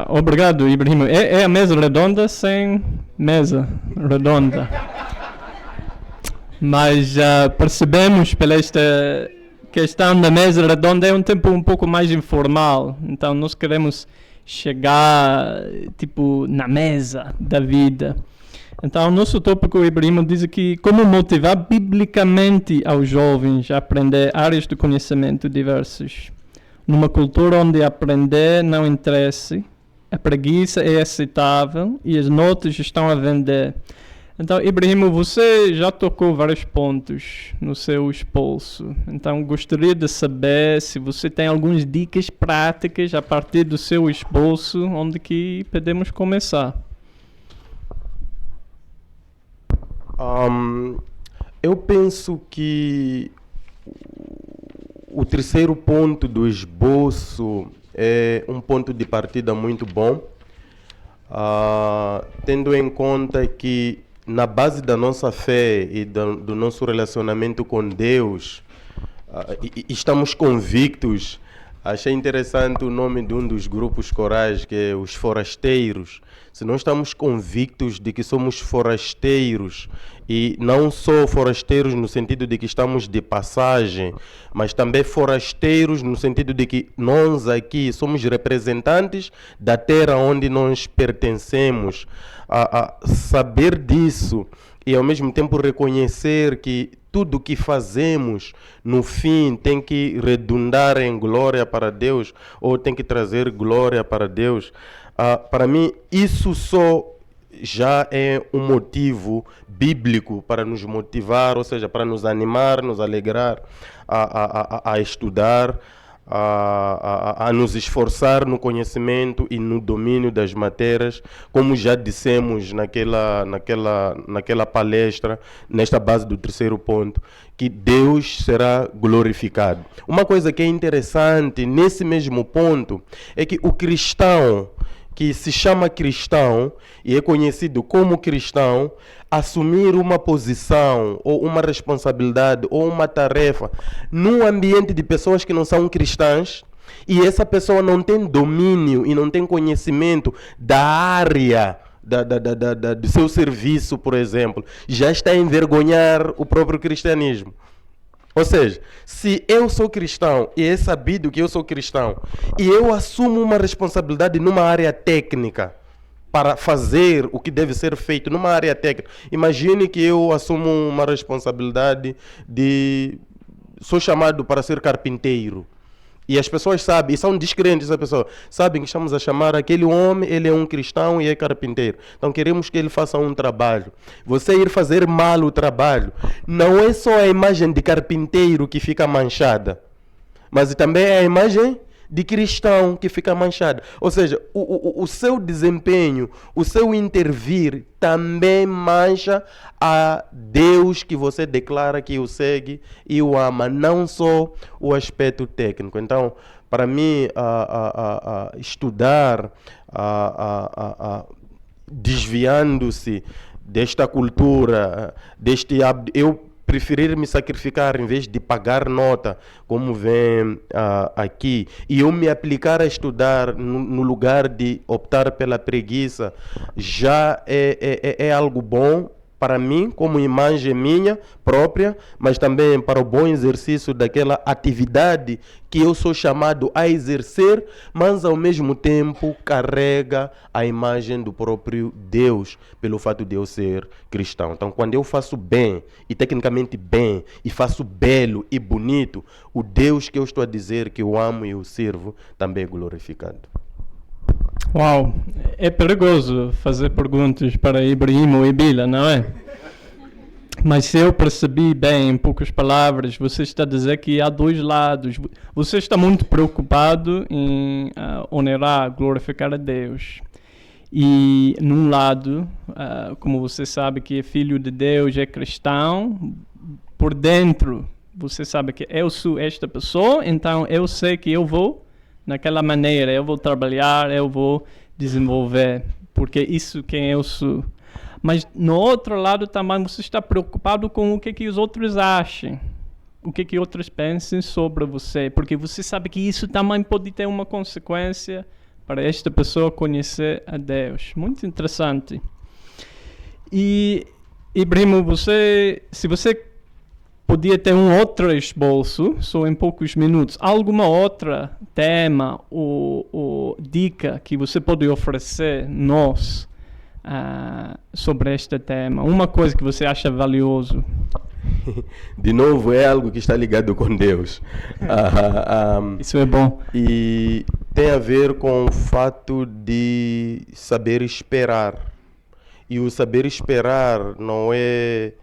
Obrigado, Ibrahim. É a mesa redonda sem mesa redonda. Mas percebemos pela esta questão da mesa redonda é um tempo um pouco mais informal. Então nós queremos chegar tipo na mesa da vida. Então o nosso tópico, o Ibrahim diz aqui como motivar biblicamente aos jovens a aprender áreas de conhecimento diversas. Numa cultura onde aprender não interessa, a preguiça é aceitável e as notas estão a vender. Então, Ibrahim, você já tocou vários pontos no seu esposo. Então, gostaria de saber se você tem algumas dicas práticas a partir do seu esposo, onde que podemos começar. Eu penso que o terceiro ponto do esboço é um ponto de partida muito bom, tendo em conta que na base da nossa fé e do nosso relacionamento com Deus, estamos convictos. Achei interessante o nome de um dos grupos corais, que é os forasteiros. Se nós estamos convictos de que somos forasteiros, e não só forasteiros no sentido de que estamos de passagem, mas também forasteiros no sentido de que nós aqui somos representantes da terra onde nós pertencemos, saber disso e ao mesmo tempo reconhecer que tudo o que fazemos no fim tem que redundar em glória para Deus ou tem que trazer glória para Deus. Para mim, isso só já é um motivo bíblico para nos motivar, ou seja, para nos animar, nos alegrar a estudar, a nos esforçar no conhecimento e no domínio das matérias, como já dissemos naquela palestra, nesta base do terceiro ponto, que Deus será glorificado. Uma coisa que é interessante nesse mesmo ponto é que o cristão, que se chama cristão e é conhecido como cristão, assumir uma posição ou uma responsabilidade ou uma tarefa num ambiente de pessoas que não são cristãs e essa pessoa não tem domínio e não tem conhecimento da área do seu serviço, por exemplo, já está a envergonhar o próprio cristianismo. Ou seja, se eu sou cristão e é sabido que eu sou cristão e eu assumo uma responsabilidade numa área técnica para fazer o que deve ser feito numa área técnica, imagine que eu assumo uma responsabilidade sou chamado para ser carpinteiro. E as pessoas sabem, e são descrentes essa pessoa, sabem que estamos a chamar aquele homem, ele é um cristão e é carpinteiro. Então queremos que ele faça um trabalho. Você ir fazer mal o trabalho, não é só a imagem de carpinteiro que fica manchada, mas também é a imagem de cristão que fica manchada. Ou seja, o seu desempenho, o seu intervir também mancha a Deus que você declara que o segue e o ama, não só o aspecto técnico. Então, para mim, estudar, desviando-se desta cultura, deste hábito, eu preferir me sacrificar em vez de pagar nota, como vem aqui, e eu me aplicar a estudar no lugar de optar pela preguiça, já é algo bom para mim, como imagem minha própria, mas também para o bom exercício daquela atividade que eu sou chamado a exercer, mas ao mesmo tempo carrega a imagem do próprio Deus, pelo fato de eu ser cristão. Então, quando eu faço bem, e tecnicamente bem, e faço belo e bonito, o Deus que eu estou a dizer que eu amo e eu sirvo, também é glorificado. Uau, é perigoso fazer perguntas para Ibrahim ou Ibila, não é? Mas se eu percebi bem, em poucas palavras, você está a dizer que há dois lados. Você está muito preocupado em honorar, glorificar a Deus. E num lado, como você sabe que é filho de Deus, é cristão, por dentro você sabe que eu sou esta pessoa, então eu sei que eu vou naquela maneira, eu vou trabalhar, eu vou desenvolver, porque isso quem eu sou. Mas no outro lado também você está preocupado com o que os outros acham, o que outros pensem sobre você, porque você sabe que isso também pode ter uma consequência para esta pessoa conhecer a Deus. Muito interessante. E primo, se você podia ter um outro esboço, só em poucos minutos, alguma outra tema ou dica que você pode oferecer nós sobre este tema? Uma coisa que você acha valioso? De novo, é algo que está ligado com Deus. Isso é bom. E tem a ver com o fato de saber esperar. E o saber esperar não é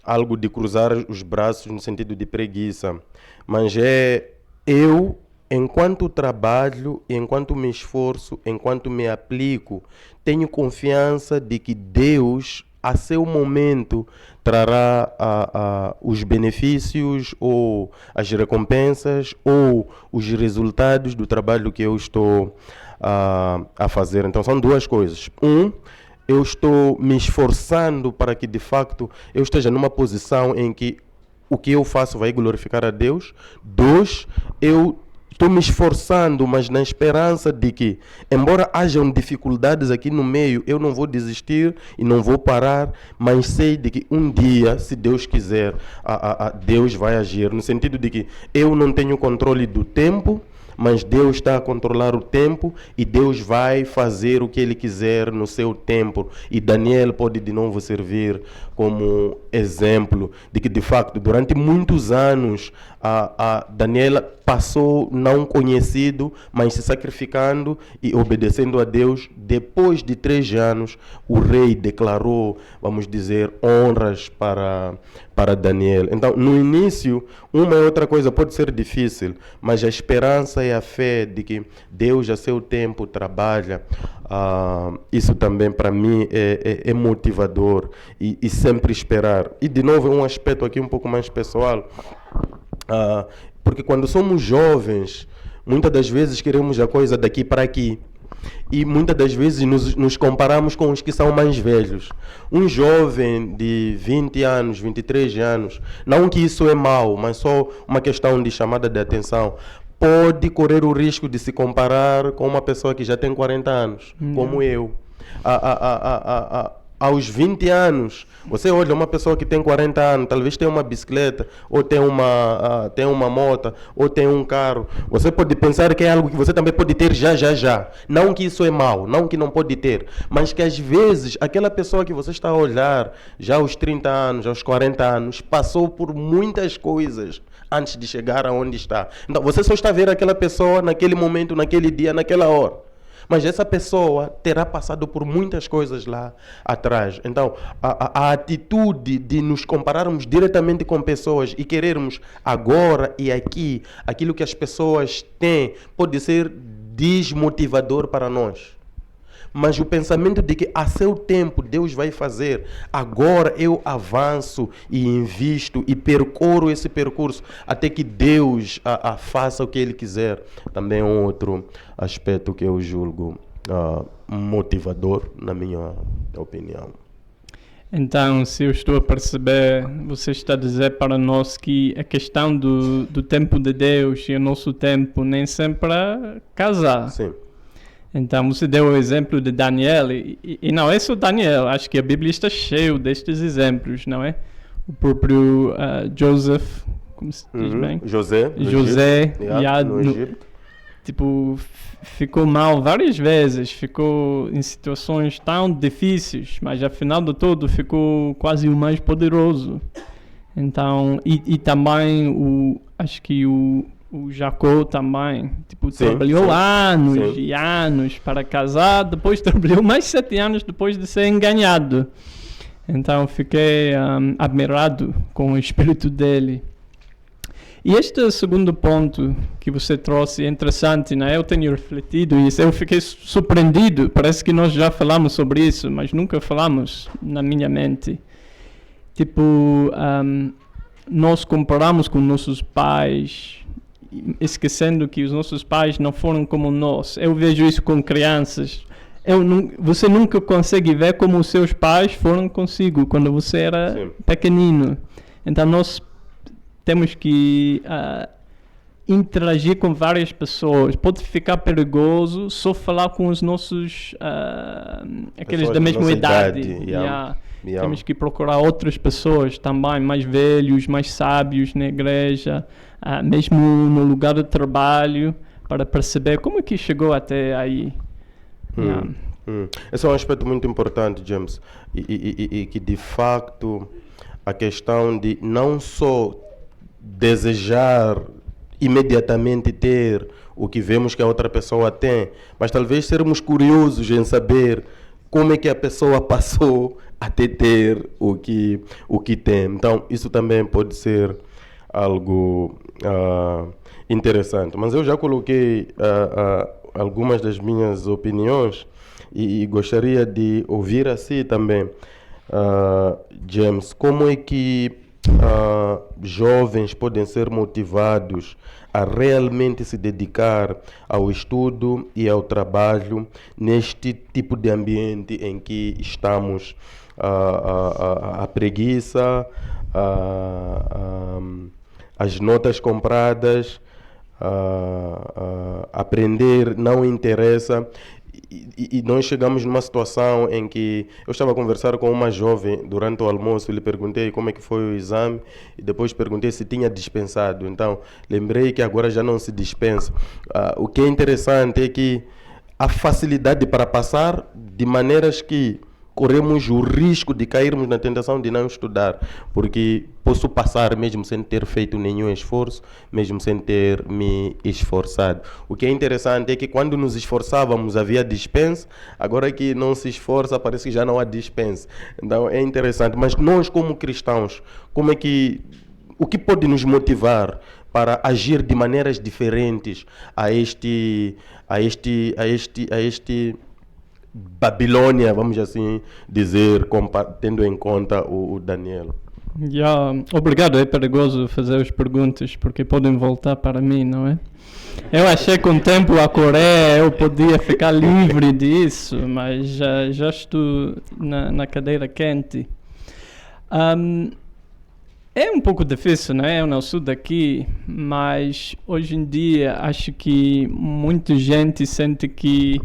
algo de cruzar os braços no sentido de preguiça, mas é eu, enquanto trabalho, enquanto me esforço, enquanto me aplico, tenho confiança de que Deus, a seu momento, trará os benefícios ou as recompensas ou os resultados do trabalho que eu estou a fazer. Então são duas coisas. Eu estou me esforçando para que de facto eu esteja numa posição em que o que eu faço vai glorificar a Deus. 2, eu estou me esforçando, mas na esperança de que, embora hajam dificuldades aqui no meio, eu não vou desistir e não vou parar, mas sei de que um dia, se Deus quiser, Deus vai agir. No sentido de que eu não tenho controle do tempo, mas Deus está a controlar o tempo e Deus vai fazer o que Ele quiser no seu tempo. E Daniel pode de novo servir como exemplo de que, de facto, durante muitos anos, Daniel passou não conhecido, mas se sacrificando e obedecendo a Deus. Depois de 3 anos, o rei declarou, vamos dizer, honras para Daniel. Então, no início, uma e outra coisa pode ser difícil, mas a esperança e a fé de que Deus a seu tempo trabalha, isso também para mim é motivador e sempre esperar. E de novo, um aspecto aqui um pouco mais pessoal, porque quando somos jovens, muitas das vezes queremos a coisa daqui para aqui. E muitas das vezes nos comparamos com os que são mais velhos. Um jovem de 20 anos, 23 anos, não que isso é mau, mas só uma questão de chamada de atenção, pode correr o risco de se comparar com uma pessoa que já tem 40 anos, como eu. Aos 20 anos, você olha uma pessoa que tem 40 anos, talvez tenha uma bicicleta, ou tem uma moto, ou tem um carro. Você pode pensar que é algo que você também pode ter já. Não que isso é mau, não que não pode ter, mas que às vezes aquela pessoa que você está a olhar, já aos 30 anos, aos 40 anos, passou por muitas coisas antes de chegar aonde está. Então você só está a ver aquela pessoa naquele momento, naquele dia, naquela hora. Mas essa pessoa terá passado por muitas coisas lá atrás. Então, a atitude de nos compararmos diretamente com pessoas e querermos agora e aqui aquilo que as pessoas têm pode ser desmotivador para nós. Mas o pensamento de que a seu tempo Deus vai fazer, agora eu avanço e invisto e percorro esse percurso até que Deus faça o que Ele quiser, também é um outro aspecto que eu julgo motivador, na minha opinião. Então, se eu estou a perceber, você está a dizer para nós que a questão do tempo de Deus e o nosso tempo nem sempre é casar. Sim. Então, você deu o exemplo de Daniel, e não é só Daniel, acho que a Bíblia está cheia destes exemplos, não é? O próprio Joseph, como se diz bem? José, no Egito. Tipo, ficou mal várias vezes, ficou em situações tão difíceis, mas afinal de tudo ficou quase o mais poderoso. Então, e também acho que o Jacó também, tipo, trabalhou anos e anos para casar, depois trabalhou mais 7 anos depois de ser enganado. Então fiquei admirado com o espírito dele. E este segundo ponto que você trouxe é interessante, né? Eu tenho refletido isso, eu fiquei surpreendido, parece que nós já falamos sobre isso, mas nunca falamos na minha mente. Tipo, nós comparamos com nossos pais, esquecendo que os nossos pais não foram como nós. Eu vejo isso com crianças. Você nunca consegue ver como os seus pais foram consigo quando você era pequenino. Então nós temos que interagir com várias pessoas. Pode ficar perigoso só falar com os nossos, aqueles Pessoas da da mesma nossa idade. idade, Yeah. yeah. Temos que procurar outras pessoas também, mais velhos, mais sábios na igreja, mesmo no lugar de trabalho, para perceber como é que chegou até aí. Yeah. Esse é um aspecto muito importante, James, e que de facto a questão de não só desejar imediatamente ter o que vemos que a outra pessoa tem, mas talvez sermos curiosos em saber como é que a pessoa passou até ter o que tem. Então, isso também pode ser algo interessante. Mas eu já coloquei algumas das minhas opiniões e gostaria de ouvir assim também, James, como é que jovens podem ser motivados a realmente se dedicar ao estudo e ao trabalho neste tipo de ambiente em que estamos, a preguiça, as notas compradas, aprender não interessa. E nós chegamos numa situação em que eu estava a conversar com uma jovem durante o almoço, lhe perguntei como é que foi o exame e depois perguntei se tinha dispensado. Então, lembrei que agora já não se dispensa. O que é interessante é que a facilidade para passar de maneiras que corremos o risco de cairmos na tentação de não estudar, porque posso passar mesmo sem ter feito nenhum esforço, mesmo sem ter me esforçado. O que é interessante é que quando nos esforçávamos havia dispensa, agora que não se esforça parece que já não há dispensa. Então é interessante, mas nós como cristãos, o que pode nos motivar para agir de maneiras diferentes a este Babilônia, vamos assim dizer, tendo em conta o Daniel? Obrigado, é perigoso fazer as perguntas porque podem voltar para mim, não é? Eu achei que com o tempo a Coreia eu podia ficar livre disso, mas já estou na cadeira quente. É um pouco difícil, né? Eu não sou daqui, mas hoje em dia acho que muita gente sente que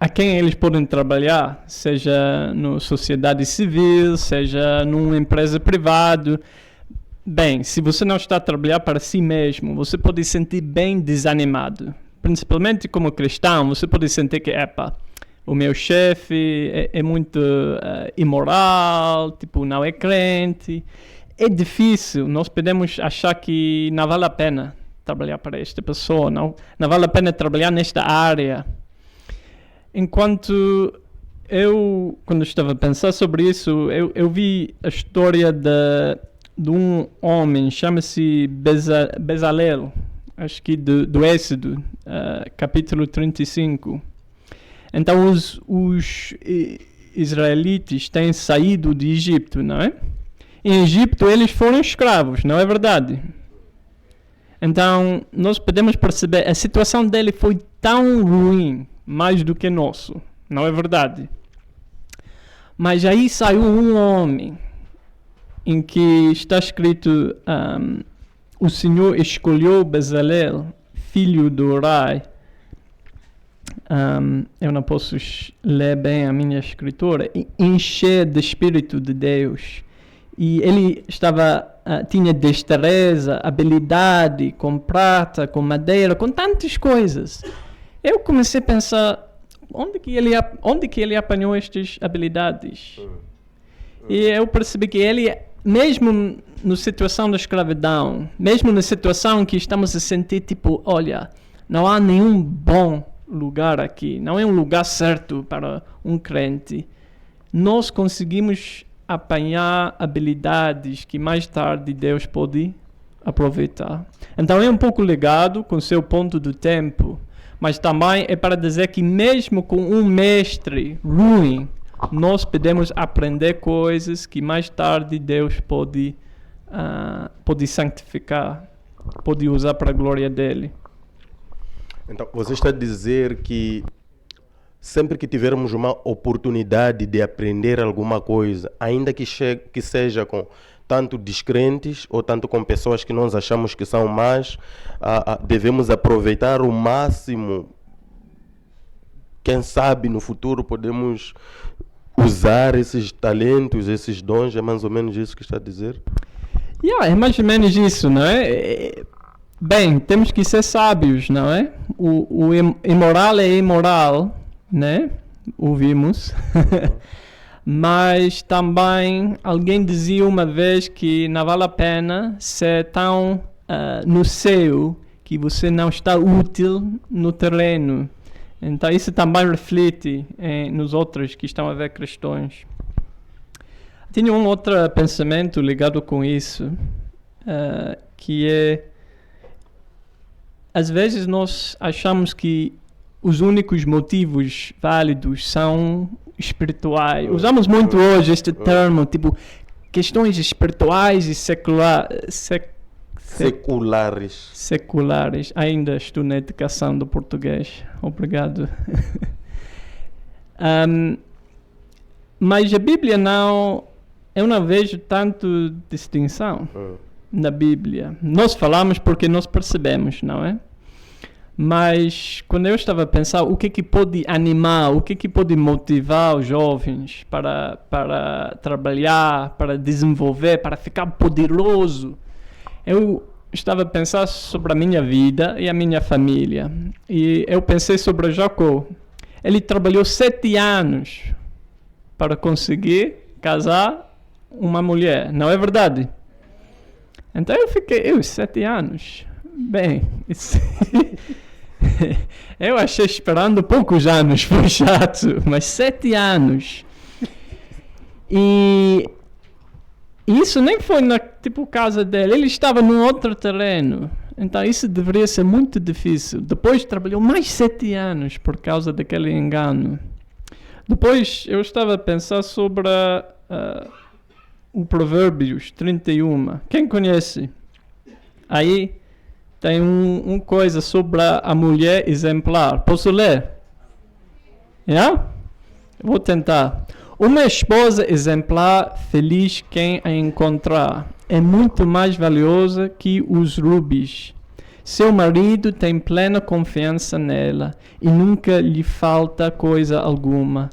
a quem eles podem trabalhar, seja na sociedade civil, seja numa empresa privada. Bem, se você não está a trabalhar para si mesmo, você pode se sentir bem desanimado. Principalmente como cristão, você pode sentir que, o meu chefe é muito imoral, tipo, não é crente. É difícil, nós podemos achar que não vale a pena trabalhar para esta pessoa, não vale a pena trabalhar nesta área. Enquanto quando estava a pensar sobre isso, eu vi a história de um homem, chama-se Bezalel, acho que do Êxodo, capítulo 35. Então os israelitas têm saído de Egito, não é? Em Egito eles foram escravos, não é verdade? Então nós podemos perceber, a situação dele foi tão ruim, mais do que nosso, não é verdade? Mas aí saiu um homem em que está escrito, o Senhor escolheu Bezalel, filho do Uri. Eu não posso ler bem a minha escritura, encher de Espírito de Deus. E ele tinha destreza, habilidade com prata, com madeira, com tantas coisas. Eu comecei a pensar, onde que ele apanhou estas habilidades? E eu percebi que ele, mesmo na situação da escravidão, mesmo na situação que estamos a sentir, tipo, olha, não há nenhum bom lugar aqui, não é um lugar certo para um crente, nós conseguimos apanhar habilidades que mais tarde Deus pode aproveitar. Então é um pouco ligado com o seu ponto do tempo, mas também é para dizer que mesmo com um mestre ruim, nós podemos aprender coisas que mais tarde Deus pode santificar, pode usar para a glória dele. Então, você está a dizer que sempre que tivermos uma oportunidade de aprender alguma coisa, ainda que seja com tanto descrentes ou tanto com pessoas que nós achamos que são más, devemos aproveitar o máximo. Quem sabe no futuro podemos usar esses talentos, esses dons, é mais ou menos isso que está a dizer? É mais ou menos isso, não é? Bem, temos que ser sábios, não é? O imoral é imoral, né? Ouvimos. Mas também alguém dizia uma vez que não vale a pena ser tão no céu que você não está útil no terreno. Então isso também reflete nos outros que estão a ver cristãos. Tinha um outro pensamento ligado com isso, que é, às vezes nós achamos que os únicos motivos válidos são espirituais. Usamos muito hoje este termo, tipo, questões espirituais e seculares. Ainda estou na educação do português. Obrigado. Mas a Bíblia não... Eu não vejo tanto distinção na Bíblia. Nós falamos porque nós percebemos, não é? Mas quando eu estava a pensar o que pode animar, o que pode motivar os jovens para trabalhar, para desenvolver, para ficar poderoso, eu estava a pensar sobre a minha vida e a minha família. E eu pensei sobre Jacó. Ele trabalhou 7 anos para conseguir casar uma mulher, não é verdade? Então eu fiquei, 7 anos. Bem, eu achei esperando poucos anos, foi chato, mas 7 anos. E isso nem foi na casa dele, ele estava num outro terreno. Então isso deveria ser muito difícil. Depois trabalhou mais 7 anos por causa daquele engano. Depois eu estava a pensar sobre o Provérbios 31. Quem conhece? Aí tem uma coisa sobre a mulher exemplar. Posso ler? Vou tentar. Uma esposa exemplar, feliz quem a encontrar, é muito mais valiosa que os rubis. Seu marido tem plena confiança nela e nunca lhe falta coisa alguma.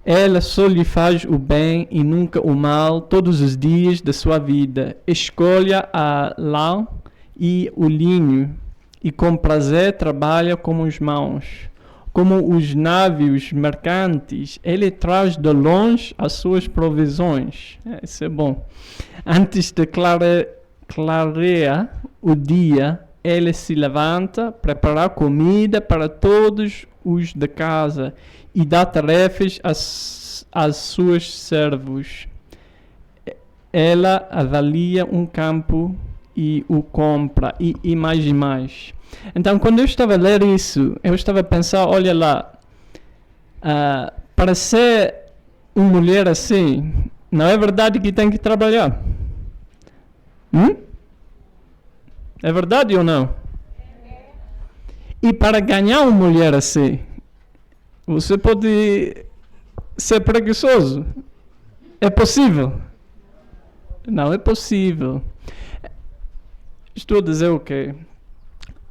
Ela só lhe faz o bem e nunca o mal todos os dias da sua vida. Escolha a lã e o linho e com prazer trabalha com as mãos. Como os navios mercantes, ele traz de longe as suas provisões. Isso é bom. Antes de clarear o dia, ele se levanta, prepara comida para todos os da casa e dá tarefas às suas servos. Ela avalia um campo e o compra, e mais e mais. Então, quando eu estava a ler isso, eu estava a pensar, olha lá, para ser uma mulher assim, não é verdade que tem que trabalhar? É verdade ou não? E para ganhar uma mulher assim, você pode ser preguiçoso. É possível? Não é possível. Estou a dizer o quê?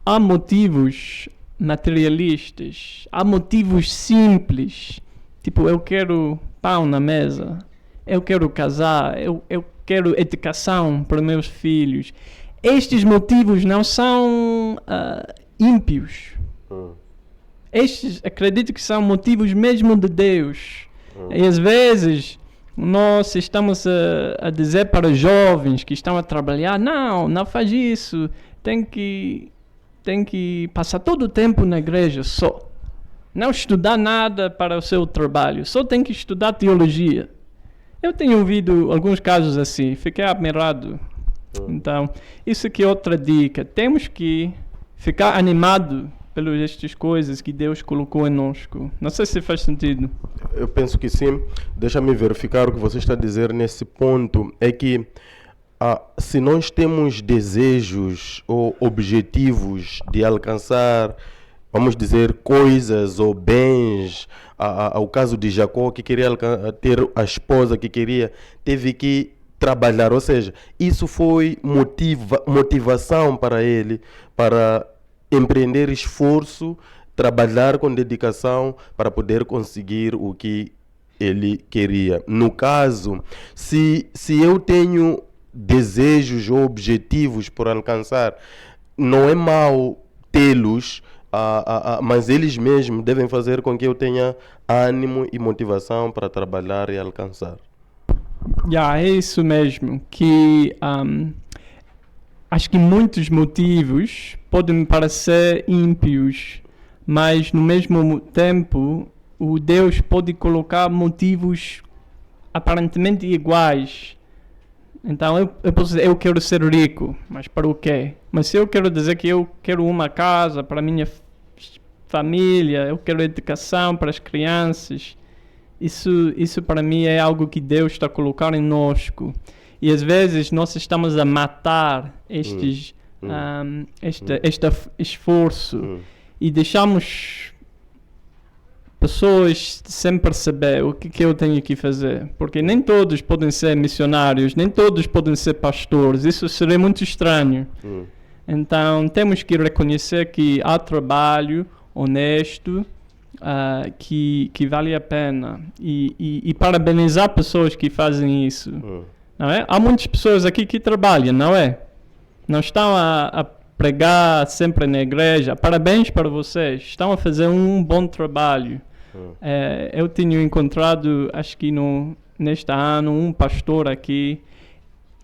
Há motivos materialistas, há motivos simples, tipo, eu quero pão na mesa, eu quero casar, eu quero educação para meus filhos. Estes motivos não são ímpios. Estes, acredito que são motivos mesmo de Deus. E às vezes nós estamos a dizer para jovens que estão a trabalhar, não faz isso, tem que passar todo o tempo na igreja só. Não estudar nada para o seu trabalho, só tem que estudar teologia. Eu tenho ouvido alguns casos assim, fiquei admirado. Então, isso aqui é outra dica. Temos que ficar animado pelas estas coisas que Deus colocou em nós. Não sei se faz sentido. Eu penso que sim. Deixa-me verificar o que você está a dizer nesse ponto. É que se nós temos desejos ou objetivos de alcançar, vamos dizer, coisas ou bens, ao caso de Jacó, que queria ter a esposa que queria, teve que trabalhar, ou seja, isso foi motivação para ele, para empreender esforço, trabalhar com dedicação para poder conseguir o que ele queria. No caso, se eu tenho desejos ou objetivos por alcançar, não é mau tê-los, mas eles mesmos devem fazer com que eu tenha ânimo e motivação para trabalhar e alcançar. É isso mesmo, que acho que muitos motivos podem parecer ímpios, mas no mesmo tempo o Deus pode colocar motivos aparentemente iguais. Então eu posso dizer, eu quero ser rico, mas para o quê? Mas se eu quero dizer que eu quero uma casa para a minha família, eu quero educação para as crianças, isso para mim é algo que Deus está colocando em nós. E às vezes nós estamos a matar este esforço e deixamos pessoas sem perceber o que eu tenho que fazer. Porque nem todos podem ser missionários, nem todos podem ser pastores. Isso seria muito estranho. Então temos que reconhecer que há trabalho honesto, que vale a pena. E parabenizar pessoas que fazem isso. Não é? Há muitas pessoas aqui que trabalham, não é? Não estão a pregar sempre na igreja. Parabéns para vocês. Estão a fazer um bom trabalho. Eu tenho encontrado, acho que neste ano, um pastor aqui.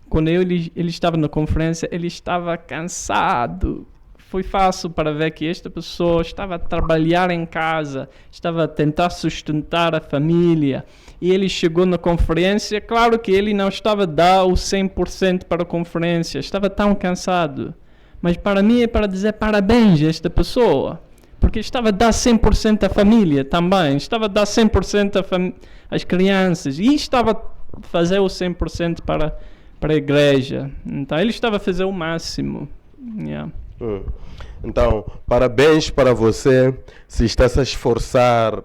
Quando ele estava na conferência, ele estava cansado. Foi fácil para ver que esta pessoa estava a trabalhar em casa, estava a tentar sustentar a família. E ele chegou na conferência, claro que ele não estava a dar o 100% para a conferência, estava tão cansado. Mas para mim é para dizer parabéns a esta pessoa, porque estava a dar 100% à família também, estava a dar 100% às crianças, e estava a fazer o 100% para a igreja. Então ele estava a fazer o máximo. Então, parabéns para você se está a esforçar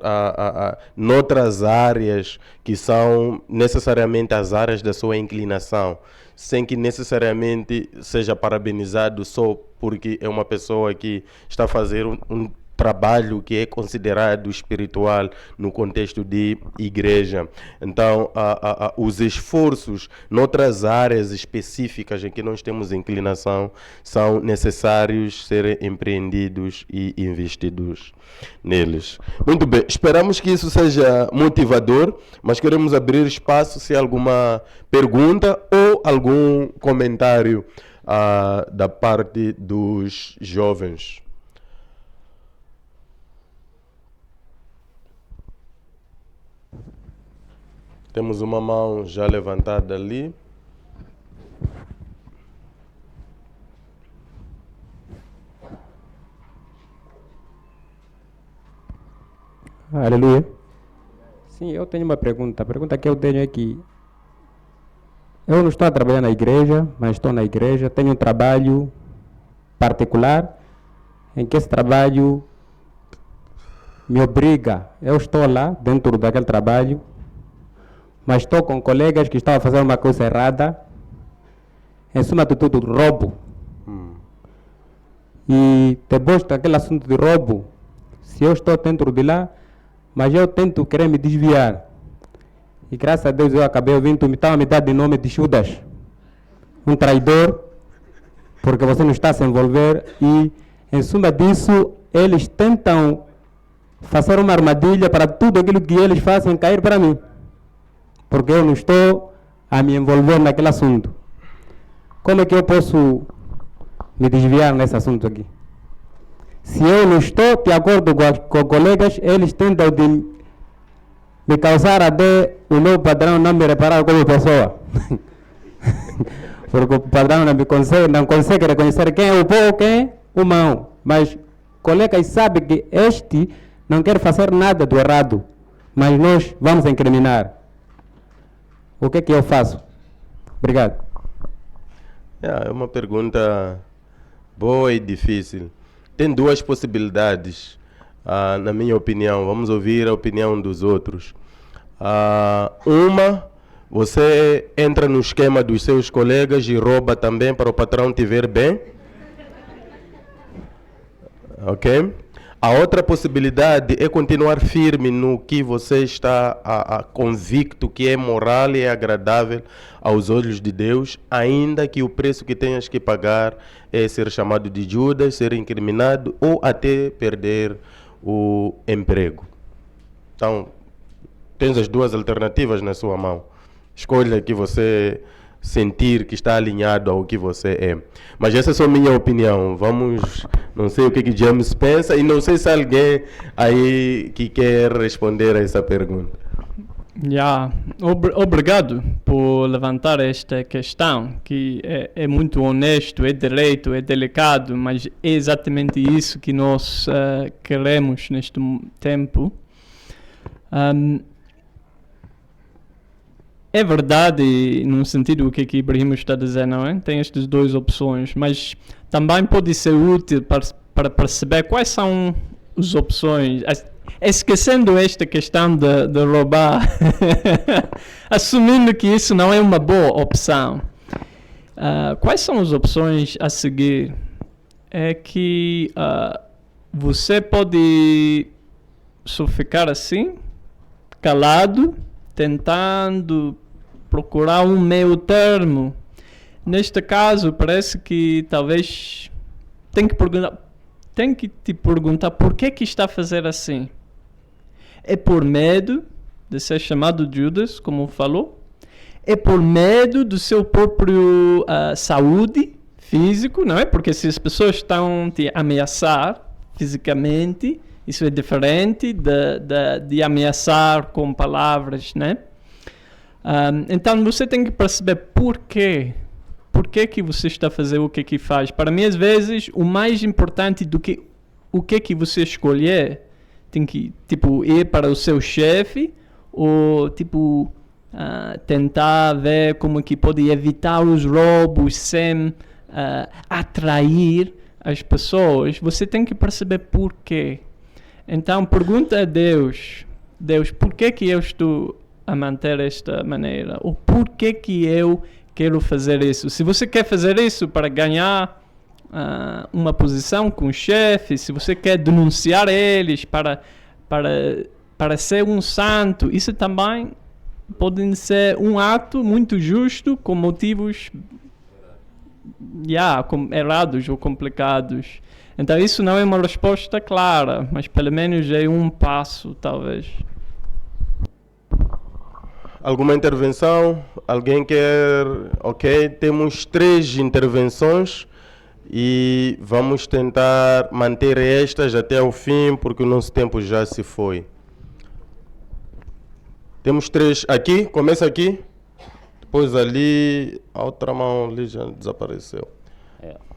noutras áreas que são necessariamente as áreas da sua inclinação, sem que necessariamente seja parabenizado só porque é uma pessoa que está a fazer um trabalho que é considerado espiritual no contexto de igreja. Então, os esforços noutras áreas específicas em que nós temos inclinação são necessários serem empreendidos e investidos neles. Muito bem, esperamos que isso seja motivador, mas queremos abrir espaço se há alguma pergunta ou algum comentário da parte dos jovens. Temos uma mão já levantada ali. Aleluia. Sim, eu tenho uma pergunta. A pergunta que eu tenho é que eu não estou a trabalhar na igreja, mas estou na igreja, tenho um trabalho particular em que esse trabalho me obriga. Eu estou lá dentro daquele trabalho, mas estou com colegas que estão a fazer uma coisa errada, em cima de tudo, roubo. E depois daquele assunto de roubo, se eu estou dentro de lá, mas eu tento querer me desviar. E graças a Deus eu acabei ouvindo, me estava a me dar de nome de Judas, um traidor, porque você não está a se envolver. E em cima disso, eles tentam fazer uma armadilha para tudo aquilo que eles fazem cair para mim, porque eu não estou a me envolver naquele assunto. Como é que eu posso me desviar nesse assunto aqui? Se eu não estou de acordo com colegas, eles tentam de me causar até o meu padrão não me reparar como pessoa. Porque o padrão não consegue reconhecer quem é o bom, quem é o mau. Mas colegas sabem que este não quer fazer nada do errado, mas nós vamos incriminar. O que é que eu faço? Obrigado. É uma pergunta boa e difícil. Tem duas possibilidades, na minha opinião. Vamos ouvir a opinião dos outros. Uma Você entra no esquema dos seus colegas e rouba também para o patrão te ver bem. Ok? A outra possibilidade é continuar firme no que você está convicto que é moral e é agradável aos olhos de Deus, ainda que o preço que tenhas que pagar é ser chamado de Judas, ser incriminado ou até perder o emprego. Então, tens as duas alternativas na sua mão. Escolha que você sentir que está alinhado ao que você é. Mas essa é só minha opinião. Vamos, não sei o que James pensa e não sei se alguém aí que quer responder a essa pergunta. Obrigado por levantar esta questão, que é muito honesto, é direito, é delicado, mas é exatamente isso que nós queremos neste tempo. É verdade, no sentido do que Ibrahim está dizendo, não é? Tem estas duas opções, mas também pode ser útil para perceber quais são as opções. Esquecendo esta questão de roubar, assumindo que isso não é uma boa opção, quais são as opções a seguir? É que você pode só ficar assim, calado, tentando procurar um meio termo. Neste caso, parece que talvez tem que te perguntar por que está a fazer assim. É por medo de ser chamado Judas, como falou? É por medo do seu próprio saúde físico, não é? Porque se as pessoas estão a te ameaçar fisicamente, isso é diferente de ameaçar com palavras, né? Então você tem que perceber por quê. Por que você está a fazer o que faz? Para mim, às vezes, o mais importante do que o que você escolher, tem que ir para o seu chefe ou tentar ver como que pode evitar os roubos sem atrair as pessoas. Você tem que perceber por quê. Então, pergunta a Deus, por que eu estou a manter esta maneira? Ou por que eu quero fazer isso? Se você quer fazer isso para ganhar uma posição com o chefe, se você quer denunciar eles para ser um santo, isso também pode ser um ato muito justo com motivos errados ou complicados. Então isso não é uma resposta clara, mas pelo menos é um passo, talvez. Alguma intervenção? Alguém quer? Ok, temos 3 intervenções e vamos tentar manter estas até o fim, porque o nosso tempo já se foi. Temos 3 aqui, começa aqui, depois ali, a outra mão ali já desapareceu.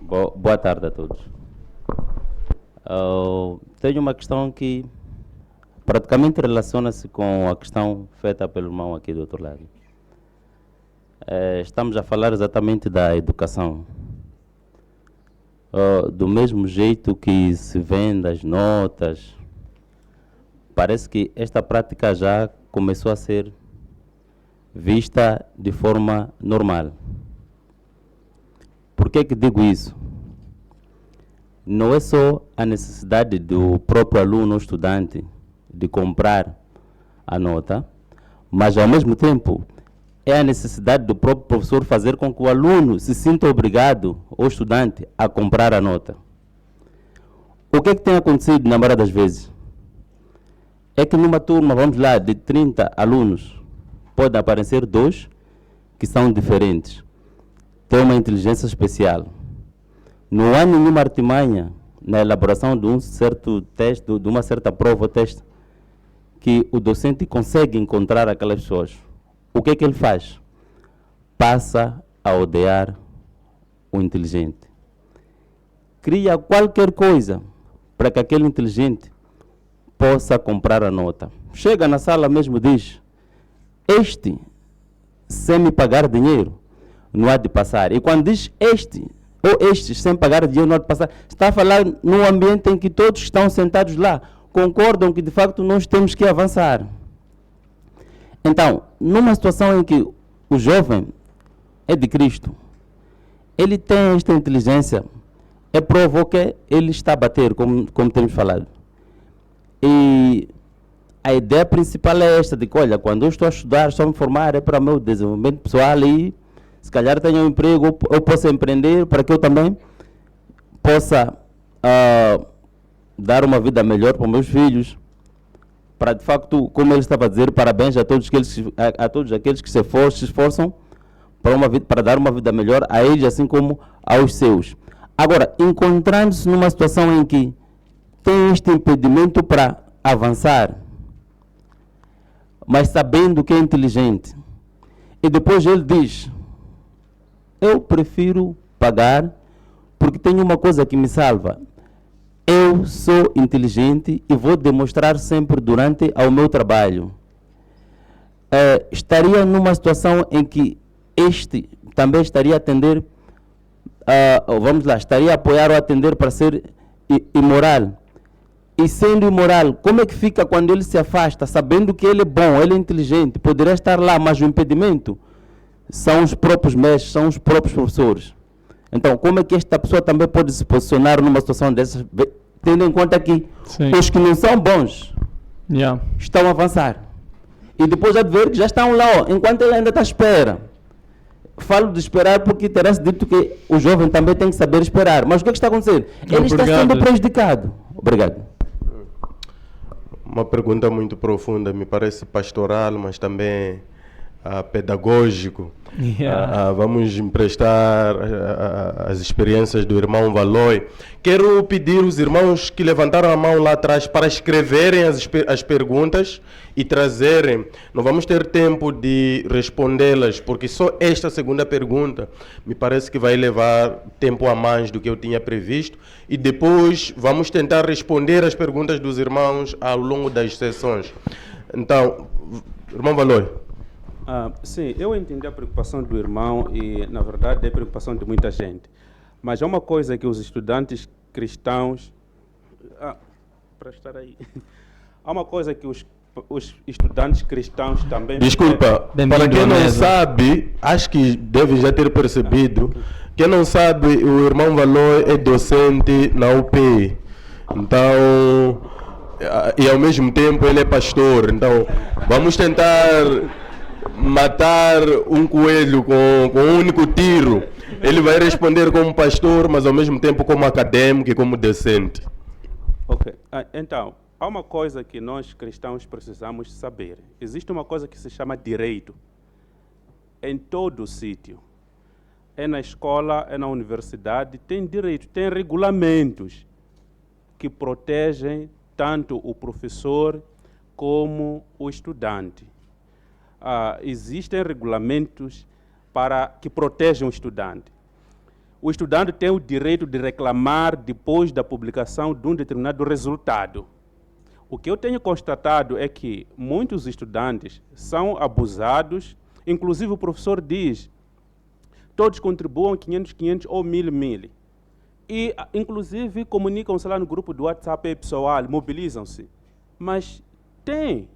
Boa tarde a todos. Tenho uma questão que praticamente relaciona-se com a questão feita pelo irmão aqui do outro lado. Estamos a falar exatamente da educação. Do mesmo jeito que se vê das notas, parece que esta prática já começou a ser vista de forma normal. Por que digo isso? Não é só a necessidade do próprio aluno ou estudante de comprar a nota, mas ao mesmo tempo é a necessidade do próprio professor fazer com que o aluno se sinta obrigado, ou estudante, a comprar a nota. O que tem acontecido na maioria das vezes? É que numa turma, vamos lá, de 30 alunos, podem aparecer 2 que são diferentes, têm uma inteligência especial. Não há nenhuma artimanha na elaboração de um certo teste, de uma certa prova ou teste, que o docente consegue encontrar aquelas pessoas. O que ele faz? Passa a odiar o inteligente. Cria qualquer coisa para que aquele inteligente possa comprar a nota. Chega na sala mesmo e diz: este, sem me pagar dinheiro, não há de passar. E quando diz este, ou estes, sem pagar dinheiro, não há de passar, está a falar num ambiente em que todos estão sentados lá, concordam que de facto nós temos que avançar. Então, numa situação em que o jovem é de Cristo. Ele tem esta inteligência. É prova que ele está a bater, como temos falado. E a ideia principal é esta, de que, olha, quando eu estou a estudar, estou a me formar, é para o meu desenvolvimento pessoal e se calhar tenho um emprego, ou posso empreender para que eu também possa dar uma vida melhor para os meus filhos. Para, de facto, como ele estava a dizer, parabéns a todos aqueles que se esforçam para dar uma vida melhor a eles, assim como aos seus. Agora, encontrando-se numa situação em que tem este impedimento para avançar, mas sabendo que é inteligente, e depois ele diz, eu prefiro pagar porque tenho uma coisa que me salva. Eu sou inteligente e vou demonstrar sempre durante o meu trabalho. Estaria numa situação em que este também estaria a atender, estaria a apoiar ou atender para ser imoral. E sendo imoral, como é que fica quando ele se afasta, sabendo que ele é bom, ele é inteligente, poderia estar lá, mas o impedimento são os próprios mestres, são os próprios professores. Então, como é que esta pessoa também pode se posicionar numa situação dessas, tendo em conta que os que não são bons estão a avançar? E depois já de ver que já estão lá, enquanto ele ainda está à espera. Falo de esperar porque terá-se dito que o jovem também tem que saber esperar. Mas o que é que está acontecendo? Ele está sendo prejudicado. Obrigado. Uma pergunta muito profunda, me parece pastoral, mas também pedagógico. Vamos emprestar as experiências do irmão Valoy. Quero pedir os irmãos que levantaram a mão lá atrás para escreverem as perguntas e trazerem. Não vamos ter tempo de respondê-las, porque só esta segunda pergunta me parece que vai levar tempo a mais do que eu tinha previsto. E depois vamos tentar responder as perguntas dos irmãos ao longo das sessões. Então, irmão Valoy. Sim, eu entendi a preocupação do irmão e, na verdade, é a preocupação de muita gente. Mas há uma coisa que os estudantes cristãos... para estar aí... Há uma coisa que os estudantes cristãos também... Desculpa, para quem não sabe, acho que deve já ter percebido, quem não sabe, o irmão Valoy é docente na UPI. Então, e ao mesmo tempo ele é pastor. Então, vamos tentar matar um coelho com um único tiro. Ele vai responder como pastor, mas ao mesmo tempo como acadêmico e como docente. Ok. Então, há uma coisa que nós cristãos precisamos saber. Existe uma coisa que se chama direito. Em todo sítio. É na escola, é na universidade, tem direito, tem regulamentos que protegem tanto o professor como o estudante. Existem regulamentos que protegem o estudante. O estudante tem o direito de reclamar depois da publicação de um determinado resultado. O que eu tenho constatado é que muitos estudantes são abusados, inclusive o professor diz, todos contribuam 500 ou 1000. E, inclusive, comunicam-se lá no grupo do WhatsApp pessoal, mobilizam-se. Mas tem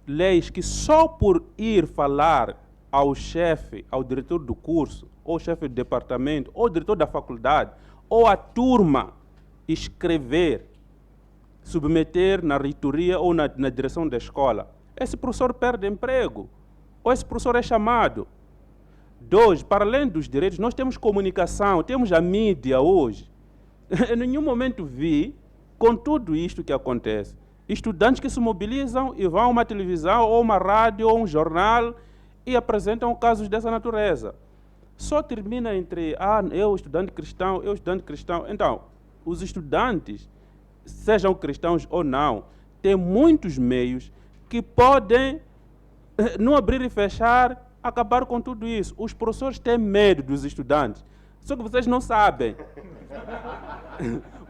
leis que só por ir falar ao chefe, ao diretor do curso, ou chefe do departamento, ou diretor da faculdade, ou a turma escrever, submeter na reitoria ou na direção da escola, esse professor perde emprego, ou esse professor é chamado. 2, para além dos direitos, nós temos comunicação, temos a mídia hoje. Em nenhum momento vi, com tudo isto que acontece, estudantes que se mobilizam e vão a uma televisão, ou uma rádio, ou um jornal, e apresentam casos dessa natureza. Só termina entre, eu estudante cristão, eu estudante cristão. Então, os estudantes, sejam cristãos ou não, têm muitos meios que podem, no abrir e fechar, acabar com tudo isso. Os professores têm medo dos estudantes. Só que vocês não sabem.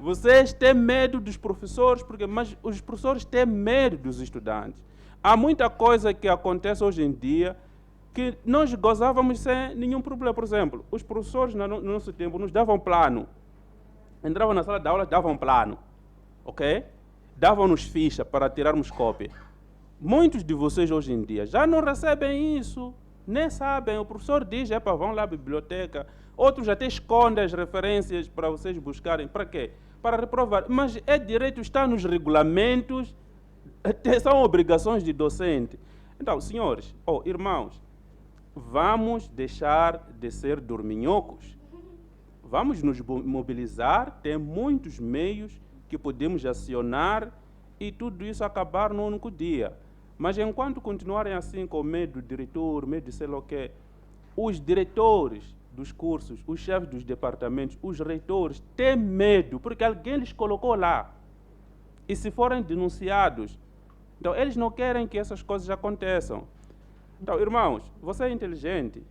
Vocês têm medo dos professores, mas os professores têm medo dos estudantes. Há muita coisa que acontece hoje em dia que nós gozávamos sem nenhum problema. Por exemplo, os professores no nosso tempo nos davam plano. Entravam na sala de aula, davam plano. Ok? Davam-nos ficha para tirarmos cópia. Muitos de vocês hoje em dia já não recebem isso. nem sabem. O professor diz, vão lá à biblioteca. Outros até escondem as referências para vocês buscarem. Para quê? Para reprovar. Mas é direito, está nos regulamentos, são obrigações de docente. Então, senhores, irmãos, vamos deixar de ser dorminhocos. Vamos nos mobilizar, tem muitos meios que podemos acionar e tudo isso acabar num único dia. Mas enquanto continuarem assim com medo do diretor, medo de sei lá o quê, os diretores dos cursos, os chefes dos departamentos, os reitores têm medo, porque alguém lhes colocou lá. E se forem denunciados, então eles não querem que essas coisas aconteçam. Então, irmãos, você é inteligente,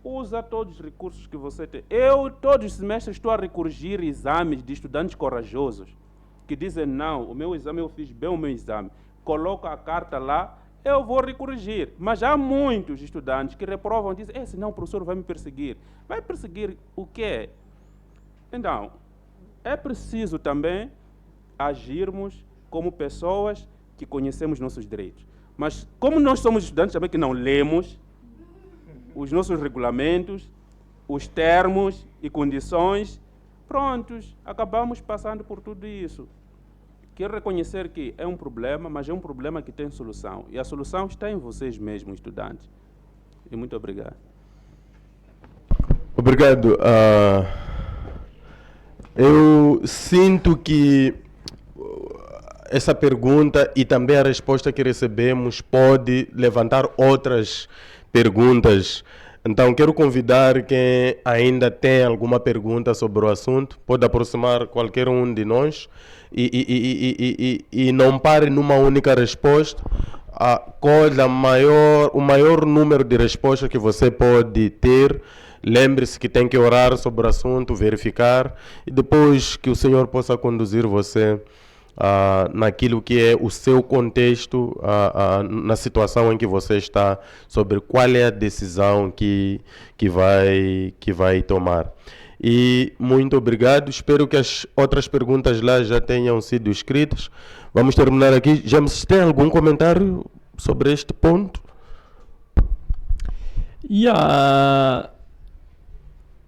usa todos os recursos que você tem. Eu, todos os semestres, estou a recorrigir exames de estudantes corajosos, que dizem, não, o meu exame, eu fiz bem o meu exame. Coloco a carta lá, eu vou recorrigir. Mas há muitos estudantes que reprovam e dizem, senão o professor vai me perseguir. Vai perseguir o quê? Então, é preciso também agirmos como pessoas que conhecemos nossos direitos. Mas como nós somos estudantes também que não lemos os nossos regulamentos, os termos e condições, prontos, acabamos passando por tudo isso. Quero reconhecer que é um problema, mas é um problema que tem solução. E a solução está em vocês mesmos, estudantes. E muito obrigado. Obrigado. Eu sinto que essa pergunta e também a resposta que recebemos pode levantar outras perguntas. Então, quero convidar quem ainda tem alguma pergunta sobre o assunto, pode aproximar qualquer um de nós e não pare numa única resposta. O maior número de respostas que você pode ter, lembre-se que tem que orar sobre o assunto, verificar, e depois que o Senhor possa conduzir você naquilo que é o seu contexto, na situação em que você está, sobre qual é a decisão que vai tomar. E muito obrigado, espero que as outras perguntas lá já tenham sido escritas. Vamos terminar aqui. James, tem algum comentário sobre este ponto?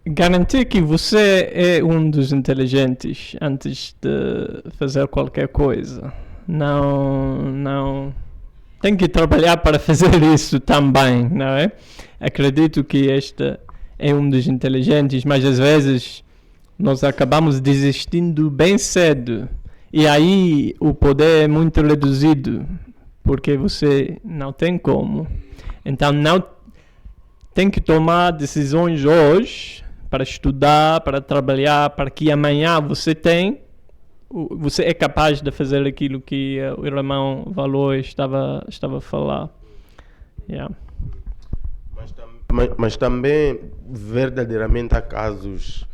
Garantir que você é um dos inteligentes antes de fazer qualquer coisa. Não tem que trabalhar para fazer isso também, não é? Acredito que este é um dos inteligentes, mas às vezes nós acabamos desistindo bem cedo. E aí o poder é muito reduzido, porque você não tem como. Então não tem que tomar decisões hoje para estudar, para trabalhar, para que amanhã você é capaz de fazer aquilo que o irmão Valor estava a falar. Yeah. Mas também, verdadeiramente, há casos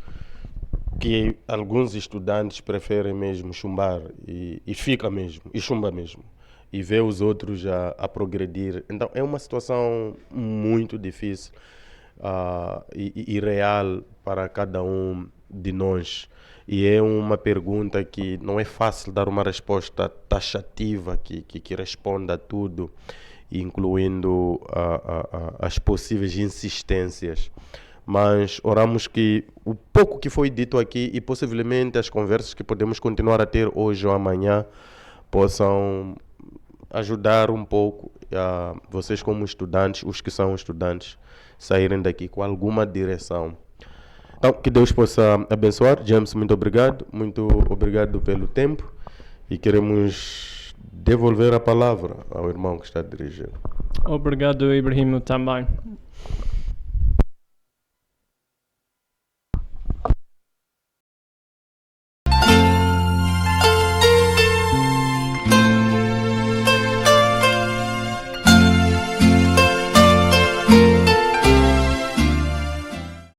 que alguns estudantes preferem mesmo chumbar e fica mesmo, e chumba mesmo, e vê os outros a progredir. Então, é uma situação muito difícil e real para cada um de nós. E é uma pergunta que não é fácil dar uma resposta taxativa que responda a tudo, incluindo as possíveis insistências. Mas oramos que o pouco que foi dito aqui e possivelmente as conversas que podemos continuar a ter hoje ou amanhã possam ajudar um pouco a vocês como estudantes, os que são estudantes, saírem daqui com alguma direção. Então, que Deus possa abençoar. James, muito obrigado pelo tempo e queremos devolver a palavra ao irmão que está dirigindo. Obrigado, Ibrahim, também.